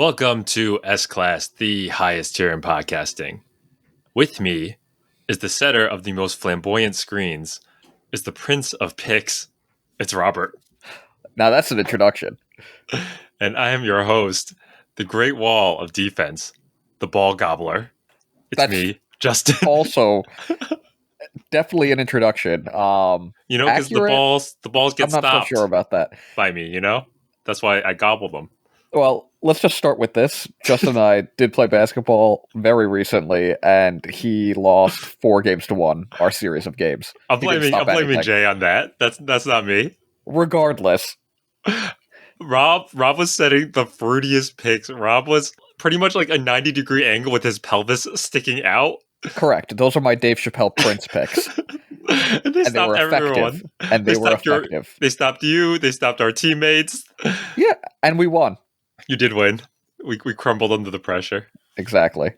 Welcome to S-Class, the highest tier in podcasting. With me is the setter of the most flamboyant screens, is the prince of picks, it's Robert. Now that's an introduction. And I am your host, the great wall of defense, the ball gobbler. It's me, Justin. Also, definitely an introduction. Because the balls get I'm not stopped so sure about that. by me, That's why I gobble them. Well, let's just start with this. Justin and I did play basketball very recently, and he lost 4-1 our series of games. I'm blaming Jay on that. That's not me. Regardless. Rob was setting the fruitiest picks. Rob was pretty much like a 90-degree angle with his pelvis sticking out. Correct. Those are my Dave Chappelle Prince picks. and they stopped everyone. And they were effective. They stopped you. They stopped our teammates. Yeah, and we won. You did win. We crumbled under the pressure. Exactly.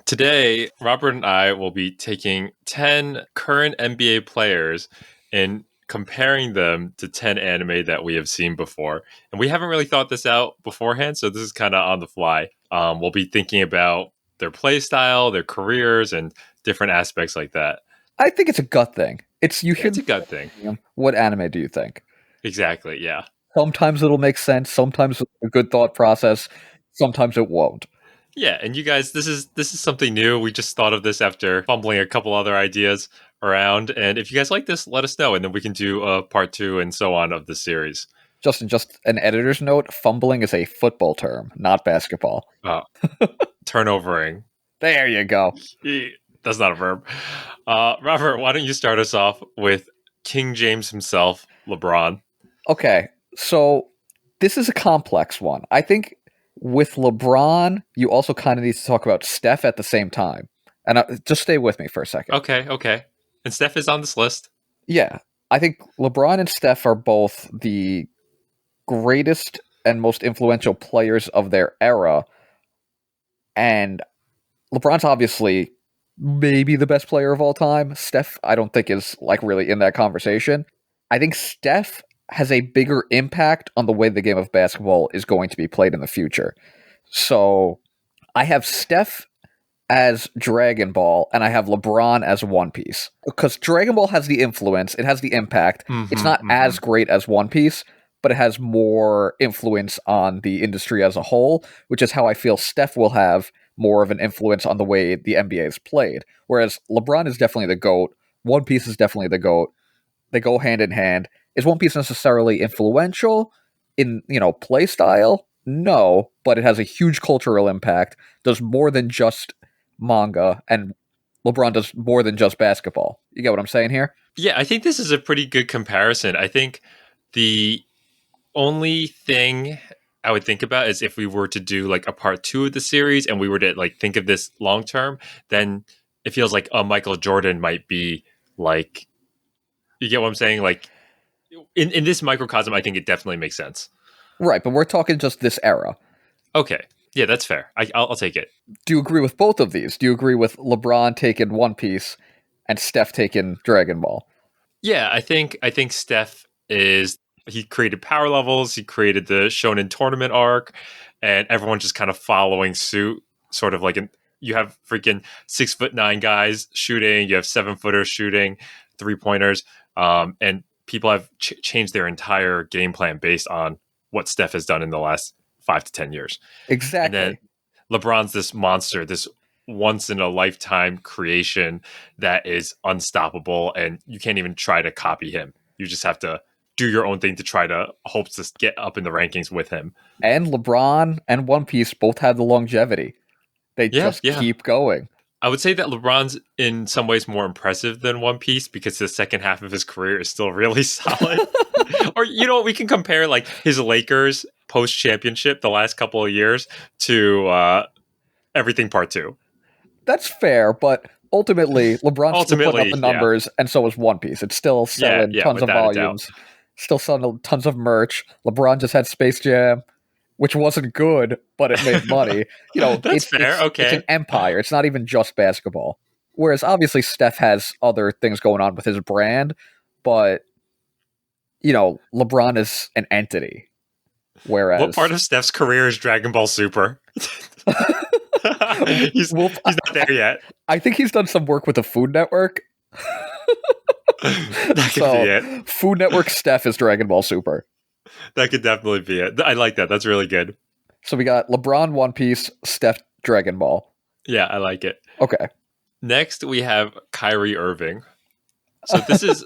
Today, Robert and I will be taking 10 current NBA players and comparing them to 10 anime that we have seen before. And we haven't really thought this out beforehand, so this is kind of on the fly. We'll be thinking about their play style, their careers, and different aspects like that. I think it's a gut thing. It's a gut thing. What anime do you think? Exactly, yeah. Sometimes it'll make sense. Sometimes a good thought process. Sometimes it won't. Yeah, and you guys, this is something new. We just thought of this after fumbling a couple other ideas around. And if you guys like this, let us know, and then we can do a part 2 and so on of the series. Justin, just an editor's note: fumbling is a football term, not basketball. Oh, turnovering. There you go. That's not a verb. Robert, why don't you start us off with King James himself, LeBron? Okay. So this is a complex one. I think with LeBron, you also kind of need to talk about Steph at the same time. And just stay with me for a second. Okay. And Steph is on this list? Yeah. I think LeBron and Steph are both the greatest and most influential players of their era. And LeBron's obviously maybe the best player of all time. Steph, I don't think is really in that conversation. I think Steph has a bigger impact on the way the game of basketball is going to be played in the future. So I have Steph as Dragon Ball, and I have LeBron as One Piece. Because Dragon Ball has the influence, it has the impact. It's not as great as One Piece, but it has more influence on the industry as a whole, which is how I feel Steph will have more of an influence on the way the NBA is played. Whereas LeBron is definitely the GOAT, One Piece is definitely the GOAT. They go hand in hand. Is One Piece necessarily influential in, play style? No, but it has a huge cultural impact, does more than just manga, and LeBron does more than just basketball. You get what I'm saying here? Yeah, I think this is a pretty good comparison. I think the only thing I would think about is if we were to do a part 2 of the series and we were to think of this long term, then it feels like a Michael Jordan might be you get what I'm saying? In this microcosm, I think it definitely makes sense. Right, but we're talking just this era. Okay. Yeah, that's fair. I'll take it. Do you agree with both of these? Do you agree with LeBron taking One Piece and Steph taking Dragon Ball? Yeah, I think Steph he created power levels, he created the Shonen tournament arc, and everyone's just kind of following suit, sort of you have freaking 6'9" guys shooting, you have 7-footers shooting, 3-pointers, and people have changed their entire game plan based on what Steph has done in the last 5 to 10 years. Exactly. And then LeBron's this monster, this once-in-a-lifetime creation that is unstoppable, and you can't even try to copy him. You just have to do your own thing to try to hope to get up in the rankings with him. And LeBron and One Piece both have the longevity. They just keep going. I would say that LeBron's in some ways more impressive than One Piece because the second half of his career is still really solid. Or, we can compare his Lakers post-championship the last couple of years to everything part 2. That's fair, but ultimately, LeBron's still putting up the numbers, and so is One Piece. It's still selling tons of volumes, still selling tons of merch. LeBron just had Space Jam, which wasn't good, but it made money. That's fair. Okay. It's an empire. It's not even just basketball. Whereas obviously Steph has other things going on with his brand, but LeBron is an entity. What part Whereas, of Steph's career is Dragon Ball Super? he's well, he's not there yet. I think he's done some work with the Food Network. That could be So, it. Food Network Steph is Dragon Ball Super. That could definitely be it. I like that. That's really good. So we got LeBron One Piece, Steph Dragon Ball. Yeah, I like it. Okay. Next, we have Kyrie Irving. So this is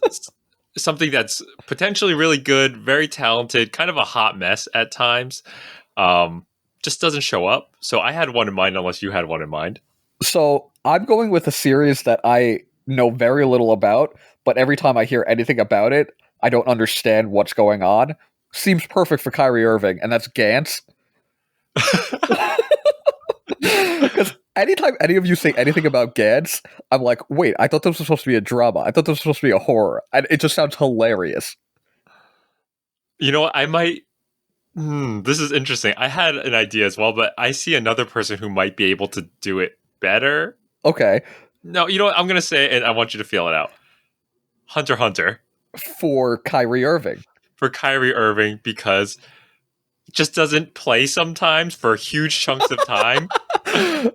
something that's potentially really good, very talented, kind of a hot mess at times. Just doesn't show up. So I had one in mind, unless you had one in mind. So I'm going with a series that I know very little about, but every time I hear anything about it, I don't understand what's going on. Seems perfect for Kyrie Irving, and that's Gantz. Because anytime any of you say anything about Gantz, I'm like, wait, I thought this was supposed to be a drama. I thought this was supposed to be a horror. And it just sounds hilarious. You know what? I might. This is interesting. I had an idea as well, but I see another person who might be able to do it better. Okay. No, you know what? I'm going to say it, and I want you to feel it out. Hunter x Hunter. For Kyrie Irving. For Kyrie Irving, because it just doesn't play sometimes for huge chunks of time.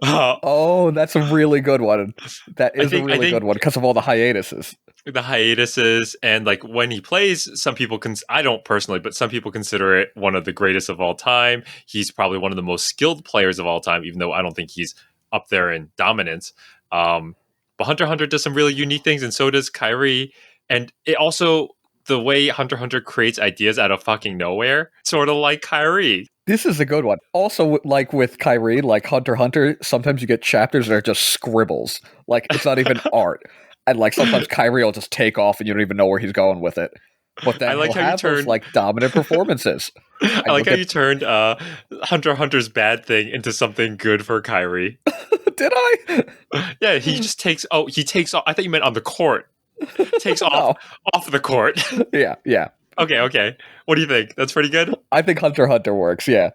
Oh, that's a really good one. That is a really good one because of all the hiatuses. The hiatuses, and like when he plays, some people I don't personally, but some people consider it one of the greatest of all time. He's probably one of the most skilled players of all time, even though I don't think he's up there in dominance. But Hunter x Hunter does some really unique things, and so does Kyrie. And it also, the way Hunter x Hunter creates ideas out of fucking nowhere, sort of like Kyrie. This is a good one. Also, like with Kyrie, like Hunter x Hunter, sometimes you get chapters that are just scribbles. Like, it's not even art. And like sometimes Kyrie will just take off and you don't even know where he's going with it. But then he'll have those like dominant performances. I like how you turned Hunter x Hunter's bad thing into something good for Kyrie. Did I? Yeah, he just takes. Oh, he takes off. I thought you meant on the court. Takes off the court. Yeah. Okay. What do you think? That's pretty good. I think Hunter x Hunter works. Yeah.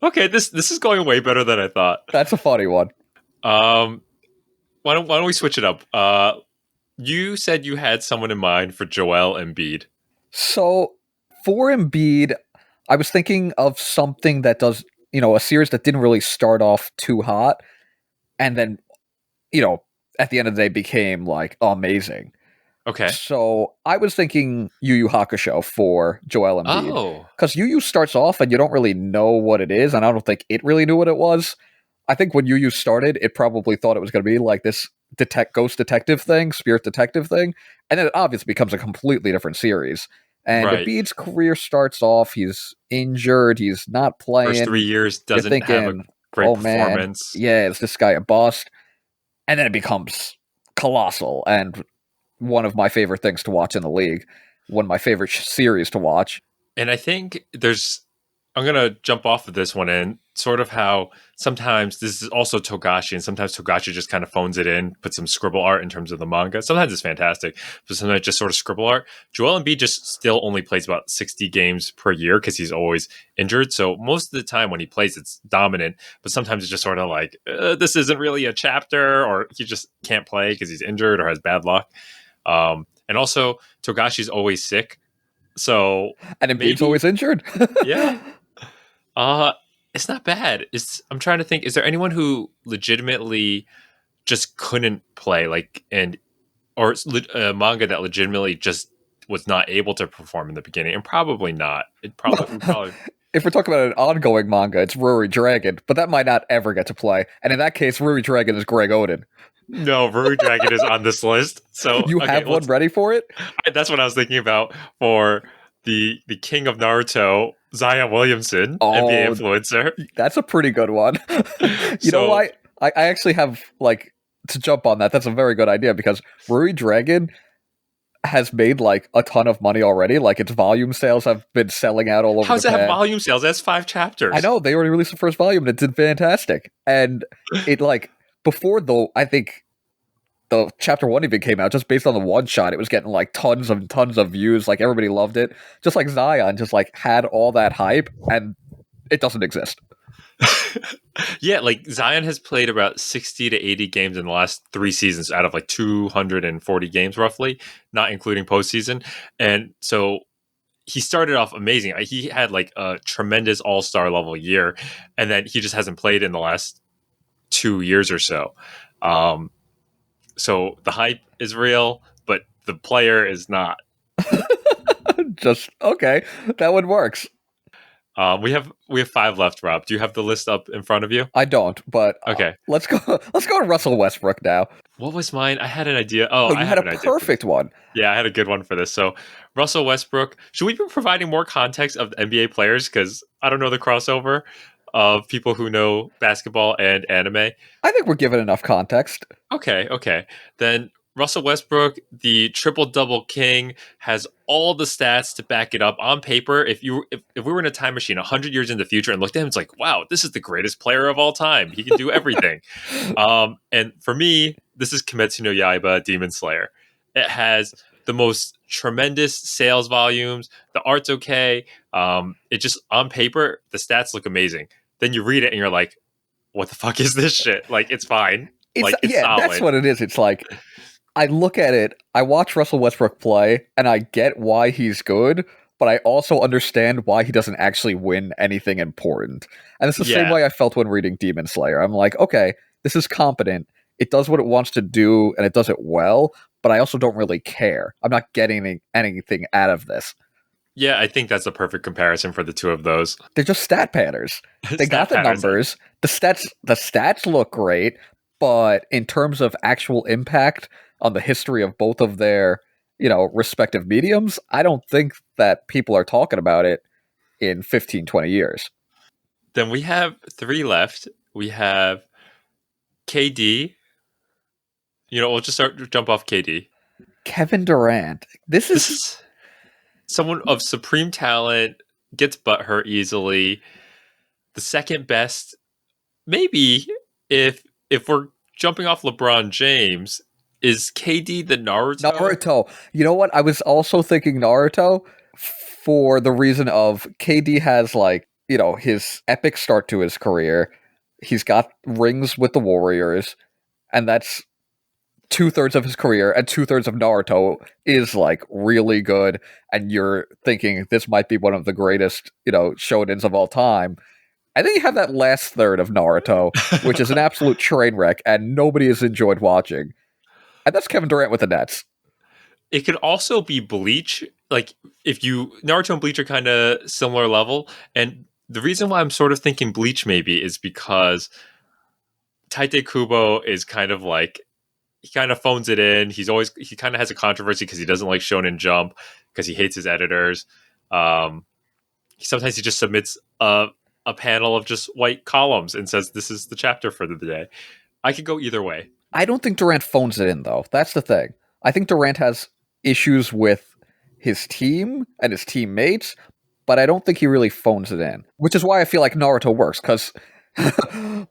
Okay, this is going way better than I thought. That's a funny one. Why don't we switch it up? You said you had someone in mind for Joel Embiid. So for Embiid, I was thinking of something that does, a series that didn't really start off too hot, and then, at the end of the day became like amazing. Okay. So I was thinking Yu Yu Hakusho for Joel Embiid. Oh. Because Yu Yu starts off and you don't really know what it is, and I don't think it really knew what it was. I think when Yu Yu started, it probably thought it was going to be like this ghost detective thing, spirit detective thing, and then it obviously becomes a completely different series. And Embiid's career starts off, he's injured, he's not playing. First 3 years doesn't have a great performance. Man, yeah, is this guy a bust? And then it becomes colossal and one of my favorite things to watch in the league, one of my favorite series to watch. And I think I'm going to jump off of this one and sort of how sometimes this is also Togashi, and sometimes Togashi just kind of phones it in, puts some scribble art in terms of the manga. Sometimes it's fantastic, but sometimes just sort of scribble art. Joel Embiid just still only plays about 60 games per year because he's always injured. So most of the time when he plays, it's dominant, but sometimes it's just sort of like, this isn't really a chapter, or he just can't play because he's injured or has bad luck. And also, Togashi's always sick. So and Embiid's always injured. Yeah. It's not bad. I'm trying to think. Is there anyone who legitimately just couldn't play, or a manga that legitimately just was not able to perform in the beginning? And probably not. Probably. If we're talking about an ongoing manga, it's Ruri Dragon, but that might not ever get to play. And in that case, Ruri Dragon is Greg Oden. No, Ruri Dragon is on this list. So you have one ready for it? That's what I was thinking about for the king of Naruto, Zion Williamson, NBA influencer. That's a pretty good one. You know what? I actually have, to jump on that. That's a very good idea because Ruri Dragon has made, a ton of money already. Its volume sales have been selling out all over. How does it have volume sales? That's 5 chapters. I know. They already released the first volume and it did fantastic. And it, before, though, I think the chapter 1 even came out, just based on the one shot, it was getting tons of views. Everybody loved it. Just like Zion, just had all that hype, and it doesn't exist. Yeah, Zion has played about 60 to 80 games in the last 3 seasons out of 240 games roughly, not including postseason. And so he started off amazing. He had like a tremendous all-star level year, and then he just hasn't played in the last 2 years or so. Um, so the hype is real, but the player is not. Just okay. That one works. We have 5 left, Rob. Do you have the list up in front of you? I don't, but Okay. let's go. Let's go to Russell Westbrook now. What was mine? I had an idea. Oh, Oh, I you have had a an idea for this. perfect one. Yeah, I had a good one for this. So, Russell Westbrook. Should we be providing more context of the NBA players? Because I don't know the crossover of people who know basketball and anime. I think we're given enough context. Okay. Then Russell Westbrook, the triple double king, has all the stats to back it up on paper. If we were in a time machine 100 years in the future and looked at him, it's like, wow, this is the greatest player of all time. He can do everything. And for me, this is Kimetsu no Yaiba Demon Slayer. It has the most tremendous sales volumes. The art's okay. It just on paper, the stats look amazing. Then you read it and you're like, what the fuck is this shit? Like, it's fine. It's solid. That's what it is. It's like I look at it, I watch Russell Westbrook play, and I get why he's good, but I also understand why he doesn't actually win anything important. And it's the same way I felt when reading Demon Slayer. I'm like, okay, this is competent. It does what it wants to do, and it does it well, but I also don't really care. I'm not getting anything out of this. Yeah, I think that's a perfect comparison for the two of those. They're just stat padders. They got the numbers. The stats look great, but in terms of actual impact on the history of both of their, respective mediums, I don't think that people are talking about it in 15, 20 years. Then we have 3 left. We have KD. We'll just jump off KD. Kevin Durant. This is someone of supreme talent, gets butthurt easily. The second best, maybe if we're jumping off LeBron James, is KD the Naruto? Naruto. You know what? I was also thinking Naruto for the reason of KD has his epic start to his career. He's got rings with the Warriors, and that's 2/3 of his career, and 2/3 of Naruto is really good. And you're thinking this might be one of the greatest, shonens of all time. And then you have that last third of Naruto, which is an absolute train wreck, and nobody has enjoyed watching. And that's Kevin Durant with the Nets. It could also be Bleach. Like, Naruto and Bleach are kind of similar level. And the reason why I'm sort of thinking Bleach maybe is because Taite Kubo is kind of like, he kind of phones it in. He kind of has a controversy because he doesn't like Shonen Jump because he hates his editors. Sometimes he just submits a panel of just white columns and says, this is the chapter for the day. I could go either way. I don't think Durant phones it in, though. That's the thing. I think Durant has issues with his team and his teammates, but I don't think he really phones it in, which is why I feel like Naruto works, because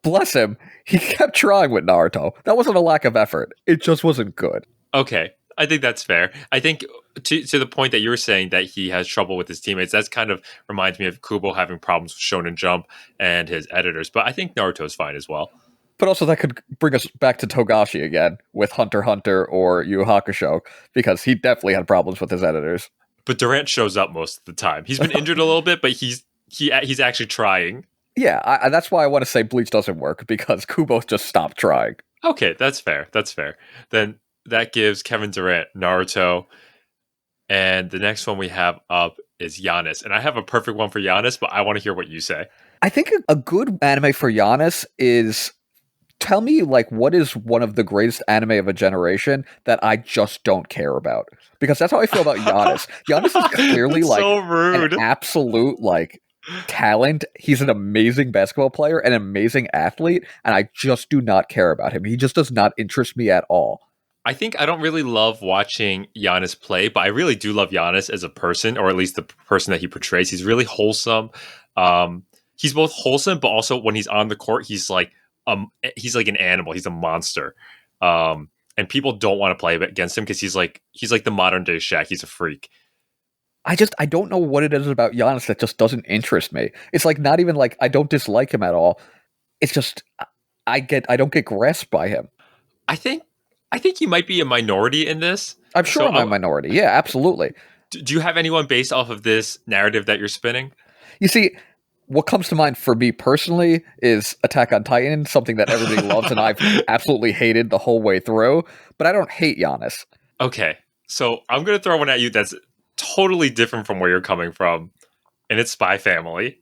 bless him, he kept trying with Naruto. That wasn't a lack of effort. It just wasn't good. Okay. I think that's fair. I think to the point that you were saying that he has trouble with his teammates, that's kind of reminds me of Kubo having problems with Shonen Jump and his editors. But I think Naruto's fine as well. But also that could bring us back to Togashi again with Hunter x Hunter or Yu Yu Hakusho, because he definitely had problems with his editors. But Durant shows up most of the time. He's been injured a little bit, but he's actually trying. Yeah, that's why I want to say Bleach doesn't work, because Kubo just stopped trying. Okay, that's fair. Then that gives Kevin Durant Naruto. And the next one we have up is Giannis. And I have a perfect one for Giannis, but I want to hear what you say. I think a good anime for Giannis is, tell me, what is one of the greatest anime of a generation that I just don't care about? Because that's how I feel about Giannis. Giannis is clearly so rude. An absolute talent. He's an amazing basketball player, an amazing athlete, and I just do not care about him. He just does not interest me at all. I think I don't really love watching Giannis play, but I really do love Giannis as a person, or at least the person that he portrays. He's really wholesome. He's both wholesome, but also when he's on the court, he's like an animal. He's a monster. And people don't want to play against him because he's like the modern day Shaq. He's a freak. I don't know what it is about Giannis that just doesn't interest me. It's not even I don't dislike him at all. It's just I don't get grasped by him. I think you might be a minority in this. I'm sure I'm a minority. Yeah, absolutely. Do you have anyone based off of this narrative that you're spinning? You see, what comes to mind for me personally is Attack on Titan, something that everybody loves and I've absolutely hated the whole way through. But I don't hate Giannis. Okay, so I'm gonna throw one at you that's totally different from where you're coming from, and it's Spy Family.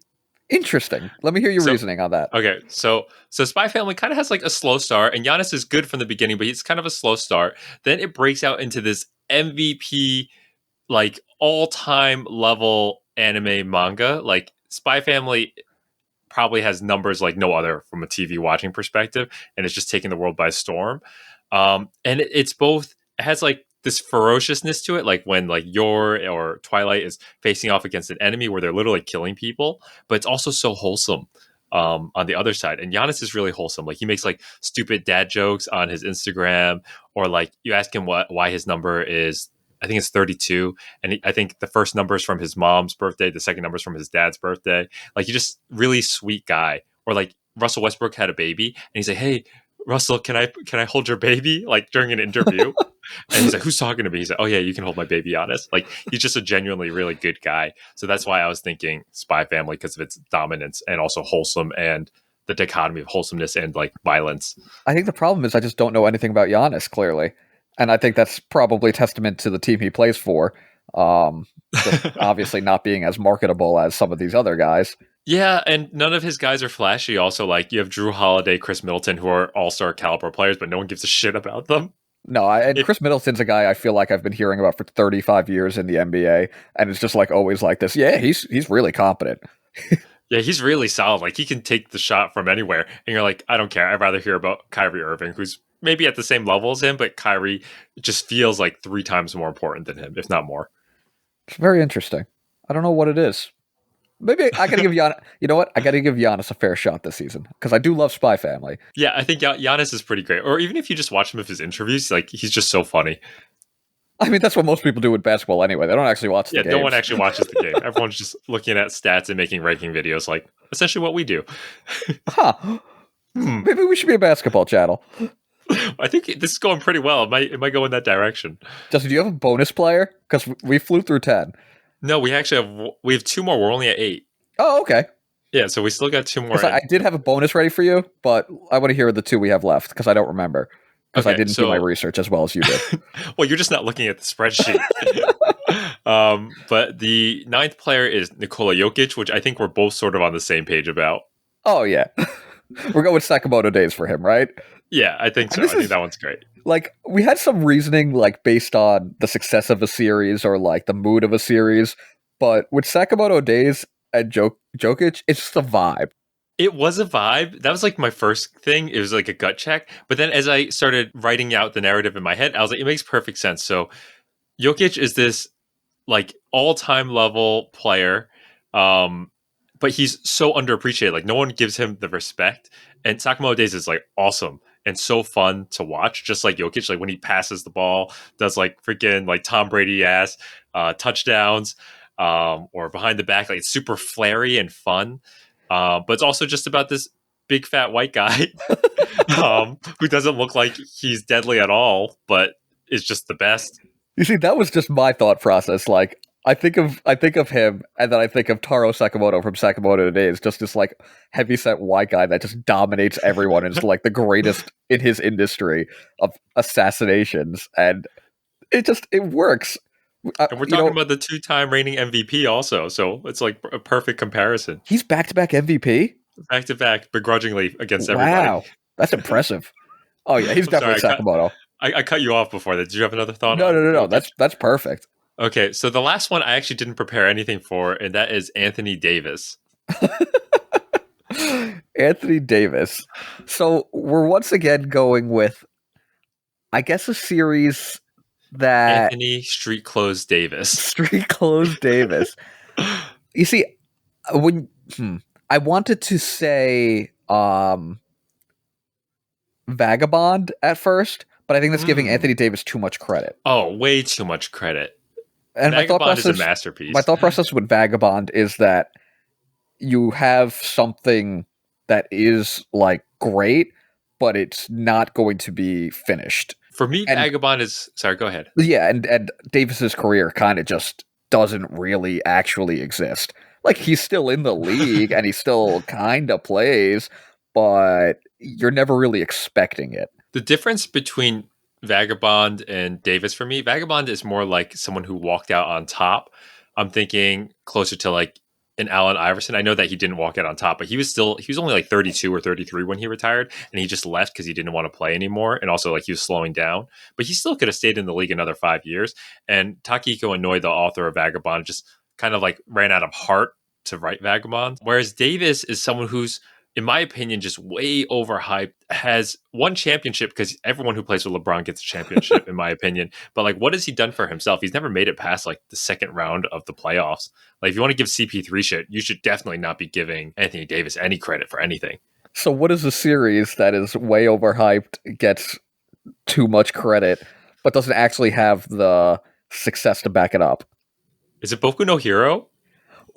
Interesting. Let me hear your So reasoning on that. okay, so Spy Family kind of has like a slow start, and Giannis is good from the beginning, but it's kind of a slow start. Then it breaks out into this MVP, like all time level anime manga. Like Spy Family probably has numbers like no other from a TV watching perspective, and it's just taking the world by storm. And it's both. It has like this ferociousness to it, like when like Yor or Twilight is facing off against an enemy where they're literally killing people, but it's also so wholesome. On the other side, and Giannis is really wholesome. Like he makes like stupid dad jokes on his Instagram, or like you ask him why his number is, I think it's 32, and I think the first number is from his mom's birthday, the second number is from his dad's birthday. Like, he's just really sweet guy. Or like Russell Westbrook had a baby, and he's like, "Hey, Russell, can I hold your baby?" Like during an interview, and he's like, "Who's talking to me?" He's like, "Oh yeah, you can hold my baby, Honest." Like he's just a genuinely really good guy. So that's why I was thinking Spy Family, because of its dominance and also wholesome, and the dichotomy of wholesomeness and like violence. I think the problem is I just don't know anything about Giannis, clearly. And I think that's probably testament to the team he plays for. Just obviously not being as marketable as some of these other guys. Yeah, and none of his guys are flashy. Also, like you have Drew Holiday, Chris Middleton, who are all-star caliber players, but no one gives a shit about them. No, and Chris Middleton's a guy I feel like I've been hearing about for 35 years in the NBA, and it's just like always like this. Yeah, he's really competent. Yeah, he's really solid. Like he can take the shot from anywhere, and you're like, I don't care. I'd rather hear about Kyrie Irving, who's maybe at the same level as him, but Kyrie just feels like 3 times more important than him, if not more. It's very interesting. I don't know what it is. Maybe I gotta give Giannis. You know what? I gotta give Giannis a fair shot this season because I do love Spy Family. Yeah, I think Giannis is pretty great. Or even if you just watch him of his interviews, like he's just so funny. I mean, that's what most people do with basketball anyway. They don't actually watch the games. No one actually watches the game. Everyone's just looking at stats and making ranking videos, like essentially what we do. Huh. Maybe we should be a basketball channel. I think this is going pretty well. It might go in that direction. Justin, do you have a bonus player? Because we flew through 10. No, we actually have 2 more. We're only at 8. Oh, okay. Yeah, so we still got 2 more. I did have a bonus ready for you, but I want to hear the 2 we have left because I don't remember. Because I didn't do my research as well as you did. Well, you're just not looking at the spreadsheet. But the 9th player is Nikola Jokic, which I think we're both sort of on the same page about. Oh, yeah. We're going with Sakamoto days for him, right? Yeah, I think so. I think that one's great. Like, we had some reasoning, like, based on the success of a series or, like, the mood of a series. But with Sakamoto days and Jokic, it's just a vibe. It was a vibe. That was like my first thing. It was like a gut check. But then as I started writing out the narrative in my head, I was like, it makes perfect sense. So Jokic is this like all-time level player. But he's so underappreciated. Like no one gives him the respect. And Sakamoto Days is like awesome and so fun to watch. Just like Jokic, like when he passes the ball, does like freaking like Tom Brady ass touchdowns or behind the back. Like it's super flary and fun. But it's also just about this big fat white guy who doesn't look like he's deadly at all, but is just the best. You see, that was just my thought process. Like, I think of him, and then I think of Taro Sakamoto from Sakamoto Days, just this like heavyset white guy that just dominates everyone and is like the greatest in his industry of assassinations, and it works. And we're talking about the 2-time reigning MVP also, so it's like a perfect comparison. He's back-to-back MVP? Back-to-back, begrudgingly against everybody. Wow, that's impressive. Oh yeah, he's definitely Sakamoto. I cut you off before that. Did you have another thought? No. That's perfect. Okay, so the last one I actually didn't prepare anything for, and that is Anthony Davis. Anthony Davis. So we're once again going with, I guess, a series that Anthony Street Clothes Davis. Street Clothes Davis. You see, when I wanted to say Vagabond at first, but I think that's giving Anthony Davis too much credit. Oh, way too much credit. And Vagabond is a masterpiece. My thought process with Vagabond is that you have something that is like great, but it's not going to be finished. For me, Vagabond is... Sorry, go ahead. Yeah, and Davis's career kind of just doesn't really actually exist. Like, he's still in the league and he still kind of plays, but you're never really expecting it. The difference between Vagabond and Davis for me, Vagabond is more like someone who walked out on top. I'm thinking closer to like an Allen Iverson. I know that he didn't walk out on top, but he was only like 32 or 33 when he retired, and he just left because he didn't want to play anymore, and also like he was slowing down. But he still could have stayed in the league another 5 years. And Takiko Inoue, the author of Vagabond, just kind of like ran out of heart to write Vagabond. Whereas Davis is someone who's, in my opinion, just way overhyped, has one championship because everyone who plays with LeBron gets a championship, in my opinion. But like, what has he done for himself? He's never made it past like the second round of the playoffs. Like, if you want to give CP3 shit, you should definitely not be giving Anthony Davis any credit for anything. So, what is a series that is way overhyped, gets too much credit, but doesn't actually have the success to back it up? Is it Boku no Hero?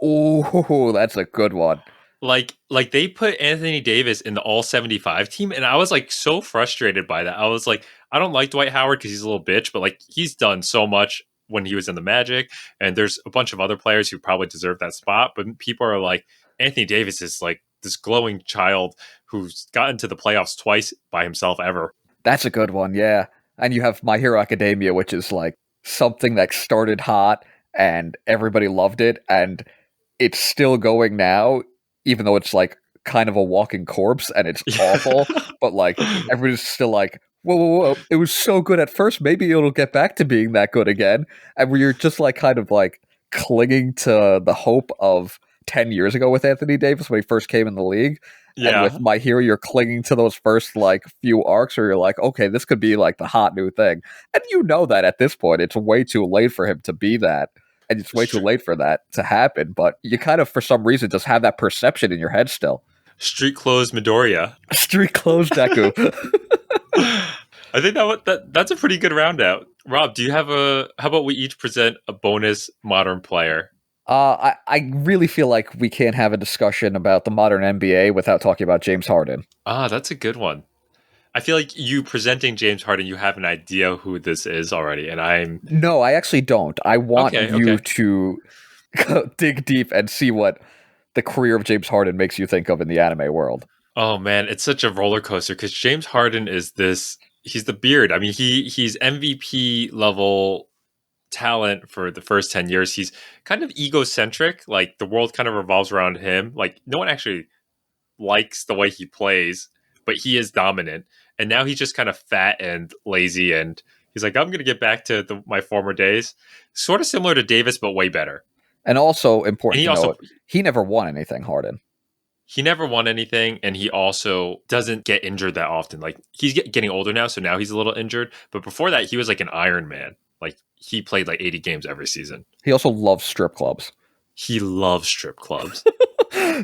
Ooh, that's a good one. Like they put Anthony Davis in the all 75 team, and I was like so frustrated by that. I was like, I don't like Dwight Howard because he's a little bitch, but like he's done so much when he was in the Magic, and there's a bunch of other players who probably deserve that spot, but people are like, Anthony Davis is like this glowing child who's gotten to the playoffs twice by himself ever. That's a good one, yeah. And you have My Hero Academia, which is like something that started hot and everybody loved it, and it's still going now, even though it's like kind of a walking corpse and it's awful, but like everybody's still like, whoa, it was so good at first, maybe it'll get back to being that good again. And where you're just like kind of like clinging to the hope of 10 years ago with Anthony Davis when he first came in the league. Yeah. And with My Hero, you're clinging to those first like few arcs where you're like, okay, this could be like the hot new thing. And you know that at this point, it's way too late for him to be that. And it's way too late for that to happen. But you kind of, for some reason, just have that perception in your head still. Street clothes Midoriya. Street clothes Deku. I think that's a pretty good round out. Rob, do you have how about we each present a bonus modern player? I really feel like we can't have a discussion about the modern NBA without talking about James Harden. That's a good one. I feel like you presenting James Harden, you have an idea who this is already, and I'm... No, I actually don't. I want you to dig deep and see what the career of James Harden makes you think of in the anime world. Oh man, it's such a roller coaster because James Harden is he's the beard. I mean, he's MVP level talent for the first 10 years. He's kind of egocentric. Like, the world kind of revolves around him. Like, no one actually likes the way he plays, but he is dominant. And now he's just kind of fat and lazy, and he's like, I'm going to get back to my former days. Sort of similar to Davis, but way better. And also important to note, he never won anything, Harden. He never won anything, and he also doesn't get injured that often. Like, he's getting older now, so now he's a little injured. But before that, he was like an Iron Man. Like, he played like 80 games every season. He also loves strip clubs. He loves strip clubs.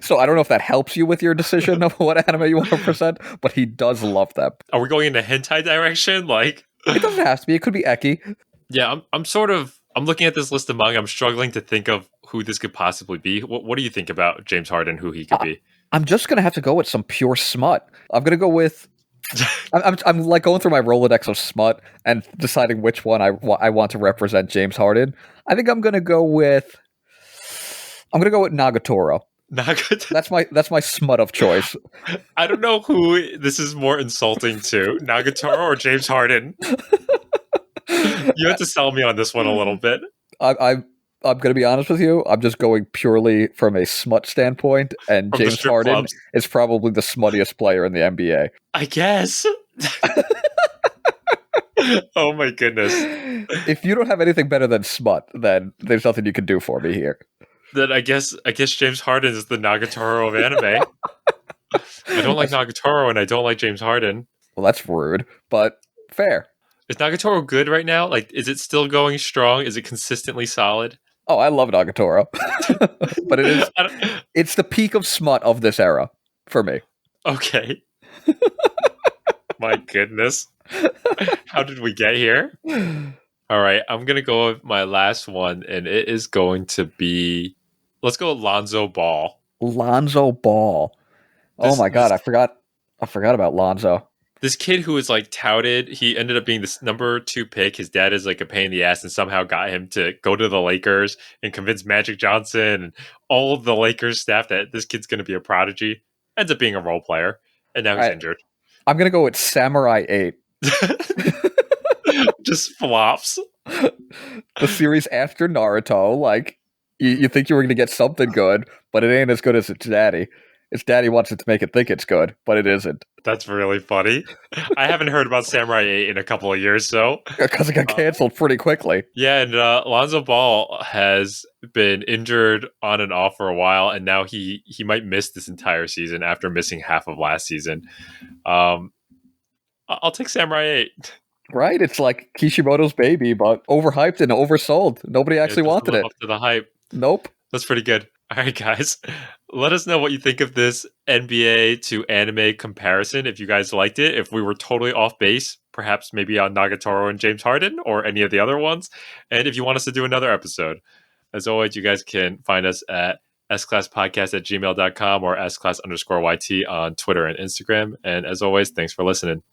So I don't know if that helps you with your decision of what anime you want to present, but he does love them. Are we going in a hentai direction? Like, it doesn't have to be. It could be Eki. Yeah, I'm looking at this list of manga. I'm struggling to think of who this could possibly be. What do you think about James Harden, who he could be? I'm just going to have to go with some pure smut. I'm going to go with... I'm like going through my Rolodex of smut and deciding which one I want to represent James Harden. I think I'm going to go with Nagatoro. That's my smut of choice. I don't know who this is more insulting to, Nagatoro or James Harden. You have to sell me on this one a little bit. I'm going to be honest with you. I'm just going purely from a smut standpoint, and from James Harden is probably the smuttiest player in the NBA. I guess. Oh my goodness. If you don't have anything better than smut, then there's nothing you can do for me here. Then I guess James Harden is the Nagatoro of anime. I don't like Nagatoro, and I don't like James Harden. Well, that's rude, but fair. Is Nagatoro good right now? Like, is it still going strong? Is it consistently solid? Oh, I love Nagatoro. But it's the peak of smut of this era for me. Okay. My goodness. How did we get here? All right, I'm going to go with my last one, and it is going to be... Let's go with Lonzo Ball. Lonzo Ball. Oh my God, I forgot about Lonzo. This kid who was like touted, he ended up being this number 2 pick. His dad is like a pain in the ass and somehow got him to go to the Lakers and convince Magic Johnson and all of the Lakers staff that this kid's going to be a prodigy. Ends up being a role player, and now All he's right, injured. I'm gonna go with Samurai 8. Just flops. The series after Naruto, like you think you were gonna get something good, but it ain't as good as its daddy. Its daddy wants it to make it think it's good, but it isn't. That's really funny. I haven't heard about Samurai 8 in a couple of years, so Because it got canceled pretty quickly. yeah, and Lonzo Ball has been injured on and off for a while, and now he might miss this entire season after missing half of last season. I'll take Samurai 8. Right? It's like Kishimoto's baby, but overhyped and oversold. Nobody actually It doesn't wanted live it. up to the hype. Nope. That's pretty good. All right, guys. Let us know what you think of this NBA to anime comparison. If you guys liked it, if we were totally off base, perhaps maybe on Nagatoro and James Harden or any of the other ones. And if you want us to do another episode, as always, you guys can find us at sclasspodcast@gmail.com or sclass_YT on Twitter and Instagram. And as always, thanks for listening.